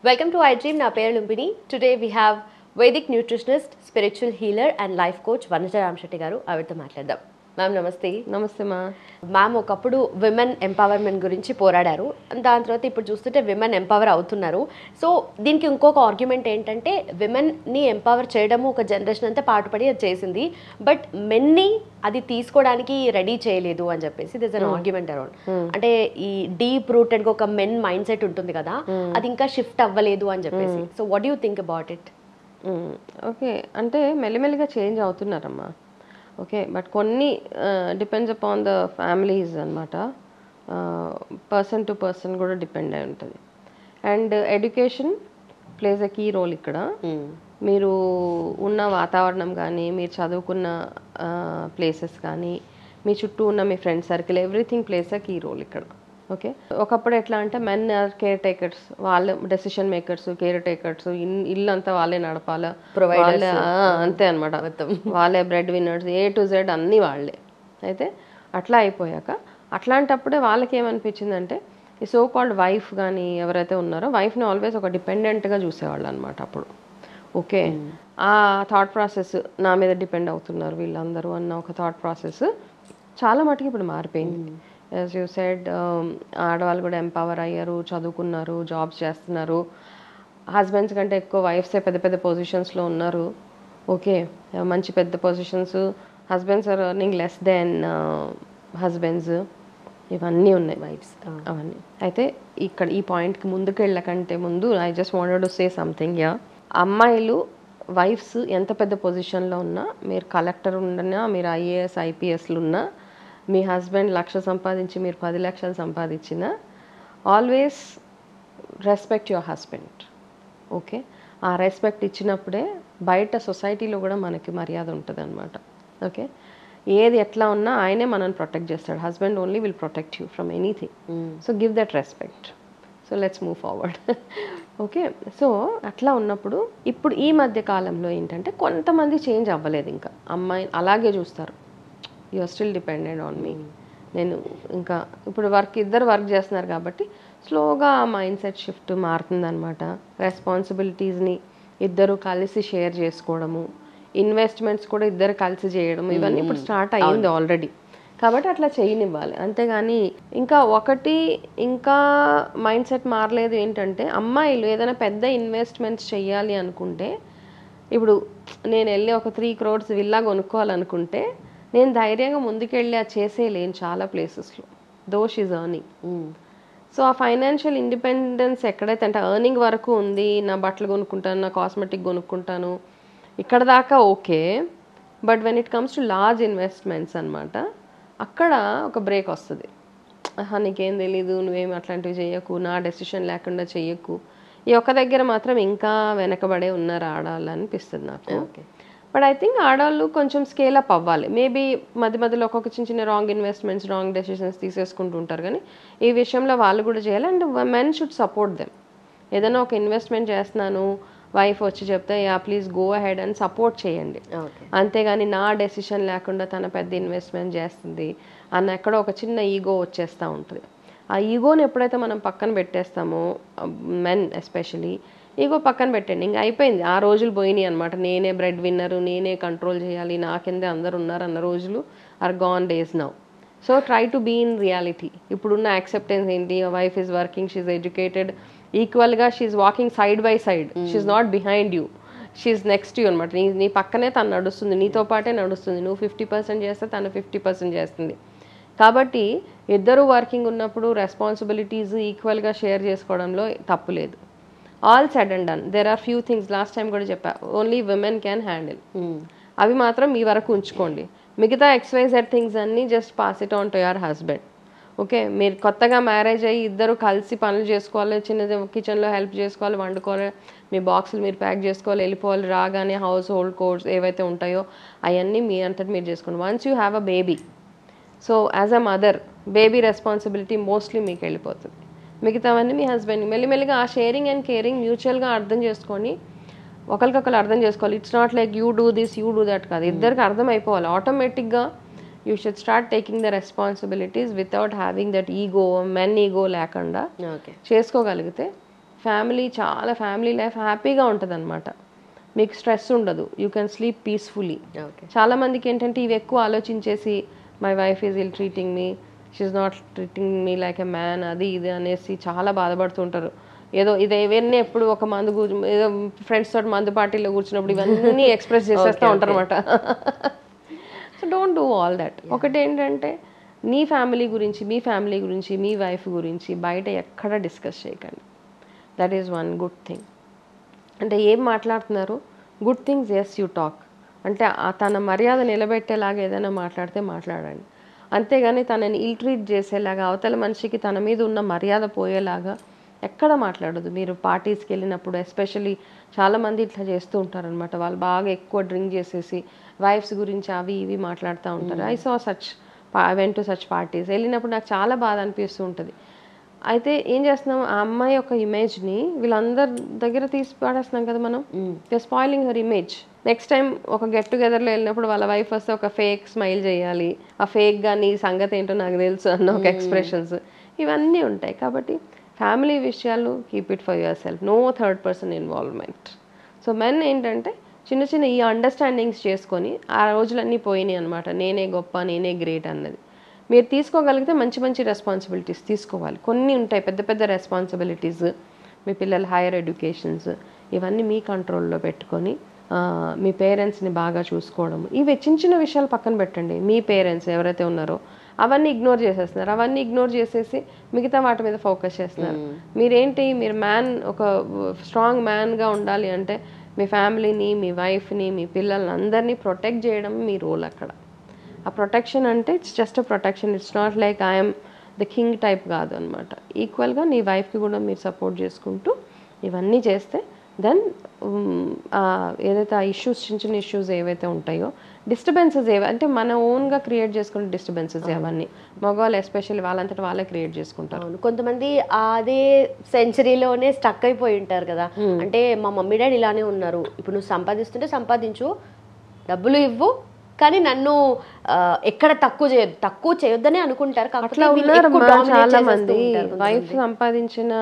Welcome to iDream. Na peru Lumpini. Today we have Vedic nutritionist, spiritual healer and life coach Vanuja Ramshetty garu. Avirtho మాట్లాడదాం. Ma'am నమస్తే. నమస్తే మా ma'am ఒకప్పుడు women empowerment గురించి పోరాడారు. దాని తర్వాత ఇప్పుడు చూస్తుంటే విమెన్ ఎంపవర్ అవుతున్నారు. సో దీనికి ఇంకొక ఆర్గ్యుమెంట్ ఏంటంటే విమెన్ని ఎంపవర్ చేయడము ఒక జనరేషన్ అంతా పాటుపడి అది చేసింది, బట్ మెన్ని అది తీసుకోవడానికి రెడీ చేయలేదు అని చెప్పేసి దిస్ అన్ ఆర్గ్యుమెంట్ అరౌండ్. అంటే ఈ డీప్ రూటెడ్గా ఒక మెన్ మైండ్ సెట్ ఉంటుంది కదా, అది ఇంకా షిఫ్ట్ అవ్వలేదు అని చెప్పేసి. So what you think about it? Okay, అంటే మెల్లిమెల్లిగా చేంజ్ అవుతున్నారమ్మా. ఓకే, బట్ కొన్ని డిపెండ్స్ అపాన్ ద ఫ్యామిలీస్ అనమాట. పర్సన్ టు పర్సన్ కూడా డిపెండ్ అయి ఉంటుంది. And education plays a key role ఇక్కడ. మీరు ఉన్న వాతావరణం కానీ, మీరు చదువుకున్న ప్లేసెస్ కానీ, మీ చుట్టూ ఉన్న మీ friend circle, everything plays a key role ఇక్కడ. ఓకే, ఒకప్పుడు ఎట్లా అంటే మెన్ ఆర్ కేర్ టేకర్స్, వాళ్ళే డెసిషన్ మేకర్స్, కేర్ టేకర్స్, ఇల్లు అంతా వాళ్ళే నడపాలి, వాళ్ళే అంతే అనమాట. వాళ్ళే breadwinners, A to Z అన్నీ వాళ్ళే. అయితే అట్లా అయిపోయాక అట్లాంటప్పుడే వాళ్ళకి ఏమనిపించిందంటే ఈ సో కాల్డ్ వైఫ్ కానీ ఎవరైతే ఉన్నారో వైఫ్ని ఆల్వేస్ ఒక డిపెండెంట్గా చూసేవాళ్ళు అనమాట అప్పుడు. ఓకే, ఆ థాట్ ప్రాసెస్ నా మీద డిపెండ్ అవుతున్నారు వీళ్ళందరూ అన్న ఒక థాట్ ప్రాసెస్ చాలా మటుకు ఇప్పుడు మారిపోయింది. యాజ్ యూ సెడ్, ఆడవాళ్ళు కూడా ఎంపవర్ అయ్యారు, చదువుకున్నారు, జాబ్స్ చేస్తున్నారు. హస్బెండ్స్ కంటే ఎక్కువ వైఫ్సే పెద్ద పెద్ద పొజిషన్స్లో ఉన్నారు. ఓకే, మంచి పెద్ద positions. Husbands are earning less than husbands. ఇవన్నీ ఉన్నాయి వైఫ్స్ అవన్నీ. అయితే ఇక్కడ ఈ పాయింట్కి ముందుకు వెళ్ళకంటే ముందు I just wanted to say something. Yeah, అమ్మాయిలు వైఫ్స్ ఎంత పెద్ద పొజిషన్లో ఉన్నా, మీరు కలెక్టర్ ఉన్నా, మీరు ఐఏఎస్ ఐపీఎస్లు ఉన్నా, మీ హస్బెండ్ 1,00,000 సంపాదించి మీరు 10 లక్షలు సంపాదించినా, always respect your husband. Okay, ఆ రెస్పెక్ట్ ఇచ్చినప్పుడే బయట సొసైటీలో కూడా మనకి మర్యాద ఉంటుంది అనమాట. ఓకే, ఏది ఎట్లా ఉన్నా ఆయనే మనల్ని ప్రొటెక్ట్ చేస్తాడు. Husband only will protect you from anything. So give that respect. So let's move forward. Okay, so అట్లా ఉన్నప్పుడు ఇప్పుడు ఈ మధ్య కాలంలో ఏంటంటే కొంతమంది చేంజ్ అవ్వలేదు, ఇంకా అమ్మాయి అలాగే చూస్తారు. You are still dependent on me. నేను ఇంకా ఇప్పుడు ఇద్దరు వర్క్ చేస్తున్నారు కాబట్టి స్లోగా ఆ మైండ్ సెట్ షిఫ్ట్ మారుతుందన్నమాట. రెస్పాన్సిబిలిటీస్ని ఇద్దరు కలిసి షేర్ చేసుకోవడము, ఇన్వెస్ట్మెంట్స్ కూడా ఇద్దరు కలిసి చేయడం, ఇవన్నీ ఇప్పుడు స్టార్ట్ అయ్యింది ఆల్రెడీ. కాబట్టి అట్లా చేయనివ్వాలి. అంతేగాని ఇంకా మైండ్ సెట్ మారలేదు. ఏంటంటే అమ్మాయిలు ఏదైనా పెద్ద ఇన్వెస్ట్మెంట్స్ చేయాలి అనుకుంటే, ఇప్పుడు నేను వెళ్ళి ఒక 3 crores విల్లా కొనుక్కోవాలనుకుంటే నేను ధైర్యంగా ముందుకెళ్ళి అది చేసేయలేను చాలా ప్లేసెస్లో, దో షీజ్ ఎర్నింగ్. సో ఆ ఫైనాన్షియల్ ఇండిపెండెన్స్ ఎక్కడైతే అంటే ఎర్నింగ్ వరకు ఉంది, నా బట్టలు కొనుక్కుంటాను, నా కాస్మెటిక్ కొనుక్కుంటాను, ఇక్కడ దాకా okay. But when it comes to large investments అనమాట, అక్కడ ఒక బ్రేక్ వస్తుంది. నీకేం తెలీదు, నువ్వేమి అట్లాంటివి చేయకు, నా డెసిషన్ లేకుండా చెయ్యకు. ఈ ఒక్క దగ్గర మాత్రం ఇంకా వెనకబడే ఉన్నారు ఆడాలి అనిపిస్తుంది నాకు. బట్ ఐ థింక్ ఆడవాళ్ళు కొంచెం స్కేల్ అప్ అవ్వాలి. మేబీ మధ్యలో ఒక్కొక్క చిన్న రాంగ్ ఇన్వెస్ట్మెంట్స్, రాంగ్ డెసిషన్స్ తీసేసుకుంటూ ఉంటారు, కానీ ఈ విషయంలో వాళ్ళు కూడా చేయాలి. And men should support them. ఏదైనా ఒక ఇన్వెస్ట్మెంట్ చేస్తున్నాను, వైఫ్ వచ్చి చెప్తే యా ప్లీజ్ గో అహెడ్ అని సపోర్ట్ చేయండి. అంతేగాని నా డెసిషన్ లేకుండా తన పెద్ద ఇన్వెస్ట్మెంట్ చేస్తుంది అన్న ఎక్కడో ఒక చిన్న ఈగో వచ్చేస్తూ ఉంటుంది. ఆ ఈగోని ఎప్పుడైతే మనం పక్కన పెట్టేస్తామో, మెన్ ఎస్పెషలీ ఈగో పక్కన పెట్టండి, ఇంకా అయిపోయింది. ఆ రోజులు పోయినాయి అనమాట. నేనే బ్రెడ్ విన్నరు, నేనే కంట్రోల్ చేయాలి, నా కిందే అందరు ఉన్నారు అన్న రోజులు are gone days now. So try to be in reality. ఇప్పుడున్న యాక్సెప్టెన్స్ ఏంటి? Wife is working, she's educated, ఈక్వల్గా she's walking side by side, she's not behind you, she's next you అనమాట. నీ పక్కనే తను నడుస్తుంది, నీతో పాటే నడుస్తుంది. నువ్వు 50% చేస్తే తను 50% చేస్తుంది. కాబట్టి ఇద్దరు వర్కింగ్ ఉన్నప్పుడు రెస్పాన్సిబిలిటీస్ ఈక్వల్గా షేర్ చేసుకోవడంలో తప్పు లేదు. All said and done, there are few things, last time కూడా చెప్పా, ఓన్లీ విమెన్ క్యాన్ హ్యాండిల్. అవి మాత్రం మీ వరకు ఉంచుకోండి. మిగతా XYZ థింగ్స్ అన్నీ just pass it on to your husband. Okay, మీరు కొత్తగా మ్యారేజ్ అయ్యి ఇద్దరు కలిసి పనులు చేసుకోవాలి, చిన్న కిచెన్లో హెల్ప్ చేసుకోవాలి, వండుకోవాలి, మీ బాక్సులు మీరు ప్యాక్ చేసుకోవాలి, వెళ్ళిపోవాలి, రాగానే హౌస్ హోల్డ్ కోర్స్ ఏవైతే ఉంటాయో అవన్నీ మీ అంతటి మీరు చేసుకోండి. Once you have a baby, so as a mother baby responsibility mostly మీకు వెళ్ళిపోతుంది. మిగతావన్నీ మీ హస్బెండ్. మెల్లిమెల్లిగా ఆ షేరింగ్ అండ్ కేరింగ్ మ్యూచువల్గా అర్థం చేసుకొని ఒకరికొకరు అర్థం చేసుకోవాలి. It's not like you do this, you do that కాదు, ఇద్దరికి అర్థం అయిపోవాలి. ఆటోమేటిక్గా you should start taking the responsibilities without having that ego, men ego లేకుండా చేసుకోగలిగితే ఫ్యామిలీ చాలా ఫ్యామిలీ లైఫ్ హ్యాపీగా ఉంటుంది అనమాట. మీకు స్ట్రెస్ ఉండదు, యూ కెన్ స్లీప్ పీస్ఫుల్లీ. చాలా మందికి ఏంటంటే ఇవి ఎక్కువ ఆలోచించేసి my wife is ill treating me, she's not treating me like a man, అది ఇది అనేసి చాలా బాధపడుతుంటారు. ఏదో ఇవన్నీ ఎప్పుడు ఒక మందు ఏదో ఫ్రెండ్స్ తోటి మందు పార్టీలో కూర్చున్నప్పుడు ఇవన్నీ ఎక్స్ప్రెస్ చేసేస్తూ ఉంటారు అనమాట. So don't do all that. ఒకటి ఏంటంటే మీ ఫ్యామిలీ గురించి మీ వైఫ్ గురించి బయట ఎక్కడ డిస్కస్ చేయకండి. That is one good thing. అంటే ఏం మాట్లాడుతున్నారు, good things as you talk. అంటే తన మర్యాద నిలబెట్టేలాగా ఏదైనా మాట్లాడితే మాట్లాడండి. అంతేగాని తనని ఇల్ ట్రీట్ చేసేలాగా, అవతల మనిషికి తన మీద ఉన్న మర్యాద పోయేలాగా ఎక్కడ మాట్లాడదు. మీరు పార్టీస్కి వెళ్ళినప్పుడు ఎస్పెషల్లీ చాలామంది ఇట్లా చేస్తూ ఉంటారనమాట. వాళ్ళు బాగా ఎక్కువ డ్రింక్ చేసేసి వైఫ్స్ గురించి అవి ఇవి మాట్లాడుతూ ఉంటారు. I went to such parties. వెళ్ళినప్పుడు నాకు చాలా బాధ అనిపిస్తూ ఉంటుంది. అయితే ఏం చేస్తున్నాం, ఆ అమ్మాయి యొక్క ఇమేజ్ని వీళ్ళందరి దగ్గర తీసి పాడేస్తున్నాం కదా మనం. Spoiling her image. Next time ఒక గెట్ టుగెదర్లో వెళ్ళినప్పుడు వాళ్ళ వైఫ్ వస్తే ఒక ఫేక్ స్మైల్ చేయాలి, ఆ ఫేక్గా నీ సంగతి ఏంటో నాకు తెలుసు అన్న ఒక ఎక్స్ప్రెషన్స్, ఇవన్నీ ఉంటాయి. కాబట్టి ఫ్యామిలీ విషయాలు keep it for yourself, no third person involvement. So men ఏంటంటే చిన్న చిన్న ఈ అండర్స్టాండింగ్స్ చేసుకొని ఆ రోజులన్నీ పోయినాయి అనమాట. నేనే గొప్ప, నేనే గ్రేట్ అన్నది మీరు తీసుకోగలిగితే మంచి మంచి రెస్పాన్సిబిలిటీస్ తీసుకోవాలి. కొన్ని ఉంటాయి పెద్ద పెద్ద రెస్పాన్సిబిలిటీస్, మీ పిల్లల హైయర్ ఎడ్యుకేషన్స్, ఇవన్నీ మీ కంట్రోల్లో పెట్టుకొని మీ పేరెంట్స్ని బాగా చూసుకోవడం, ఇవి చిన్న చిన్న విషయాలు పక్కన పెట్టండి. మీ పేరెంట్స్ ఎవరైతే ఉన్నారో అవన్నీ ఇగ్నోర్ చేసేస్తున్నారు. అవన్నీ ఇగ్నోర్ చేసేసి మిగతా వాటి మీద ఫోకస్ చేస్తున్నారు. మీరు ఒక స్ట్రాంగ్ మ్యాన్గా ఉండాలి అంటే మీ ఫ్యామిలీని, మీ వైఫ్ని, మీ పిల్లల్ని అందరినీ ప్రొటెక్ట్ చేయడం మీ రోల్ అక్కడ. ఆ ప్రొటెక్షన్ అంటే it's just a protection, it's not like I'm the king type కాదు అనమాట. ఈక్వల్గా నీ వైఫ్కి కూడా మీరు సపోర్ట్ చేసుకుంటూ ఇవన్నీ చేస్తే దెన్ ఏదైతే ఆ ఇష్యూస్, చిన్న చిన్న ఇష్యూస్ ఏవైతే ఉంటాయో, డిస్టర్బెన్సెస్ అంటే మన ఓన్గా క్రియేట్ చేసుకునే డిస్టర్బెన్సెస్ అవన్నీ మగవాళ్ళు ఎస్పెషల్లీ వాళ్ళంతటా వాళ్ళే క్రియేట్ చేసుకుంటారు. కొంతమంది అదే సెంచరీలోనే స్టక్ అయిపోయి ఉంటారు కదా. అంటే మా మమ్మీ డాడీ ఇలానే ఉన్నారు, ఇప్పుడు నువ్వు సంపాదిస్తుంటే సంపాదించు, డబ్బులు ఇవ్వు, కానీ నన్ను ఎక్కడ తక్కువ చేయొద్దనే అనుకుంటారు. అట్లా ఉన్నారు చాలా మంది. వైఫ్ సంపాదించిన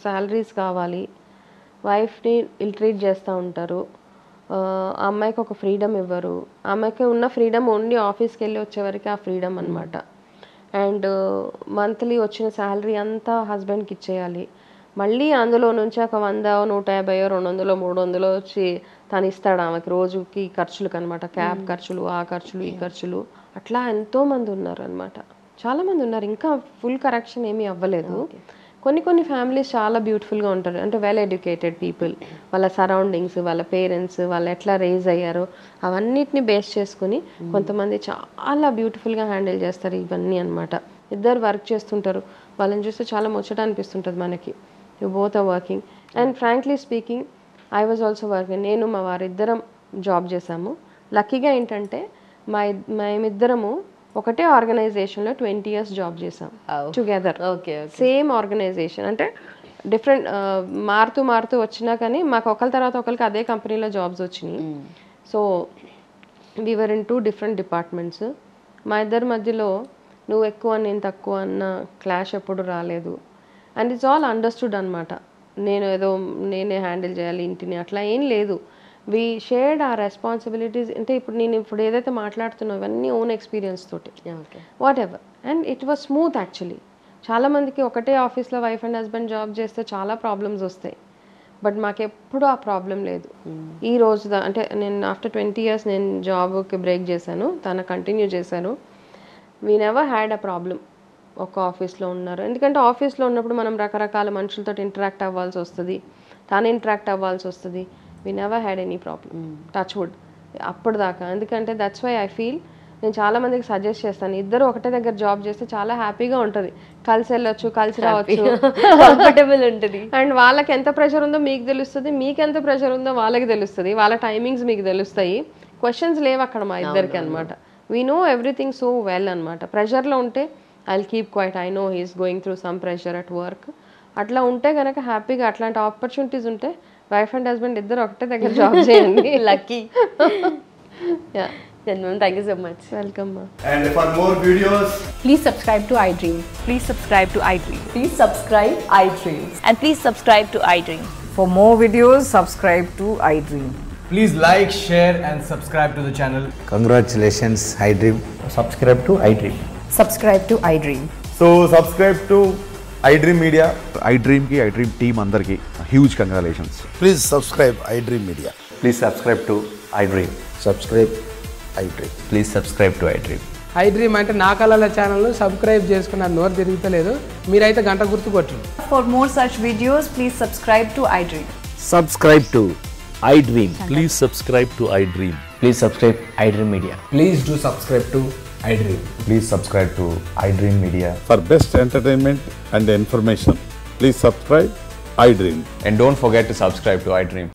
శాలరీస్ కావాలి, వైఫ్ని ఇల్ ట్రీట్ చేస్తూ ఉంటారు, ఆ అమ్మాయికి ఒక ఫ్రీడమ్ ఇవ్వరు. అమ్మాయికి ఉన్న ఫ్రీడమ్ ఓన్లీ ఆఫీస్కి వెళ్ళి వచ్చేవరకు ఆ ఫ్రీడమ్ అనమాట. అండ్ మంత్లీ వచ్చిన శాలరీ అంతా హస్బెండ్కి ఇచ్చేయాలి. మళ్ళీ అందులో నుంచి ఒక 100, 150, 200, 300 వచ్చి తను ఇస్తాడు ఆమెకి రోజుకి ఖర్చులకు అనమాట. క్యాబ్ ఖర్చులు, ఆ ఖర్చులు, ఈ ఖర్చులు, అట్లా ఎంతోమంది ఉన్నారు అనమాట. చాలామంది ఉన్నారు, ఇంకా ఫుల్ కరెక్షన్ ఏమీ అవ్వలేదు. కొన్ని ఫ్యామిలీస్ చాలా బ్యూటిఫుల్గా ఉంటారు, అంటే వెల్ ఎడ్యుకేటెడ్ పీపుల్, వాళ్ళ సరౌండింగ్స్, వాళ్ళ పేరెంట్స్, వాళ్ళు ఎట్లా రేజ్ అయ్యారో అవన్నిటిని బేస్ చేసుకుని కొంతమంది చాలా బ్యూటిఫుల్గా హ్యాండిల్ చేస్తారు ఇవన్నీ అనమాట. ఇద్దరు వర్క్ చేస్తుంటారు, వాళ్ళని చూస్తే చాలా ముచ్చట అనిపిస్తుంటుంది మనకి. You both are working. And frankly speaking I was also working. నేను మా వారిద్దరం జాబ్ చేసాము. లక్కీగా ఏంటంటే మేమిద్దరము ఒకటే ఆర్గనైజేషన్లో 20 years జాబ్ చేసాం టుగెదర్. సేమ్ ఆర్గనైజేషన్, అంటే డిఫరెంట్ మారుతూ వచ్చినా కానీ మాకు ఒకరి తర్వాత ఒకరికి అదే కంపెనీలో జాబ్స్ వచ్చినాయి. So we were 2 different departments. మా ఇద్దరి మధ్యలో నువ్వు ఎక్కువ నేను తక్కువ అన్న క్లాష్ ఎప్పుడు రాలేదు. అండ్ ఇట్స్ ఆల్ అండర్స్టూడ్ అనమాట. నేనే హ్యాండిల్ చేయాలి ఇంటిని అట్లా ఏం లేదు. వి షేర్డ్ ఆ రెస్పాన్సిబిలిటీస్. అంటే ఇప్పుడు ఏదైతే మాట్లాడుతున్నావు ఇవన్నీ ఓన్ ఎక్స్పీరియన్స్ తోటి, what ever. And it was smooth actually. చాలామందికి ఒకటే ఆఫీస్లో వైఫ్ అండ్ హస్బెండ్ జాబ్ చేస్తే చాలా ప్రాబ్లమ్స్ వస్తాయి, బట్ మాకెప్పుడు ఆ ప్రాబ్లం లేదు. ఈ రోజు అంటే నేను ఆఫ్టర్ 20 years నేను జాబ్కి బ్రేక్ చేశాను, తను కంటిన్యూ చేశాను. We never had a problem. ఒక ఆఫీస్లో ఉన్నారు, ఎందుకంటే ఆఫీస్లో ఉన్నప్పుడు మనం రకరకాల మనుషులతో ఇంటరాక్ట్ అవ్వాల్సి వస్తుంది, తాను ఇంటరాక్ట్ అవ్వాల్సి వస్తుంది. We never had any problem, touch wood అప్పటిదాకా. ఎందుకంటే దట్స్ వై ఐ ఫీల్, నేను చాలా మందికి సజెస్ట్ చేస్తాను, ఇద్దరు ఒకటే దగ్గర జాబ్ చేస్తే చాలా హ్యాపీగా ఉంటుంది, కలిసి వెళ్ళొచ్చు, కలిసి రావచ్చు, కంఫర్టబుల్ ఉంటుంది. అండ్ వాళ్ళకి ఎంత ప్రెషర్ ఉందో మీకు తెలుస్తుంది, మీకు ఎంత ప్రెషర్ ఉందో వాళ్ళకి తెలుస్తుంది, వాళ్ళ టైమింగ్స్ మీకు తెలుస్తాయి. క్వశ్చన్స్ లేవు అక్కడ మా ఇద్దరికి అనమాట. We know everything so well అనమాట. ప్రెషర్లో ఉంటే I'll keep quiet, I know he's going through some pressure at work. అట్లా ఉంటే కనుక హ్యాపీగా అట్లాంటి ఆపర్చునిటీస్ ఉంటే వైఫ్ అండ్ హస్బెండ్ ఇద్దరు ఒకటే దగ్గర జాబ్ చేయండి. Lucky. Thank you so much. Welcome మా. And for more videos, Please subscribe to iDream. Please subscribe to iDream. Please subscribe iDream. And please subscribe to iDream. For more videos, subscribe to iDream. please like, share and subscribe to the channel. Congratulations, iDream. Subscribe to iDream. Subscribe to iDream. So subscribe to iDream Media. iDream की iDream team अंदर की huge congratulations. Please subscribe iDream Media. Please subscribe to iDream. Subscribe iDream. Please subscribe to iDream. iDream అంటే నా కళల ఛానల్ను subscribe చేసుకున్న నోరు తిరుగుతలేదు, మీరైతే గంట గుర్తు కొట్టండి. For more such videos, please subscribe to iDream. Subscribe to iDream. Please subscribe to iDream. Please subscribe iDream Media. Please do subscribe to iDream. Please subscribe to iDream Media. For best entertainment and information, please subscribe iDream. And don't forget to subscribe to iDream.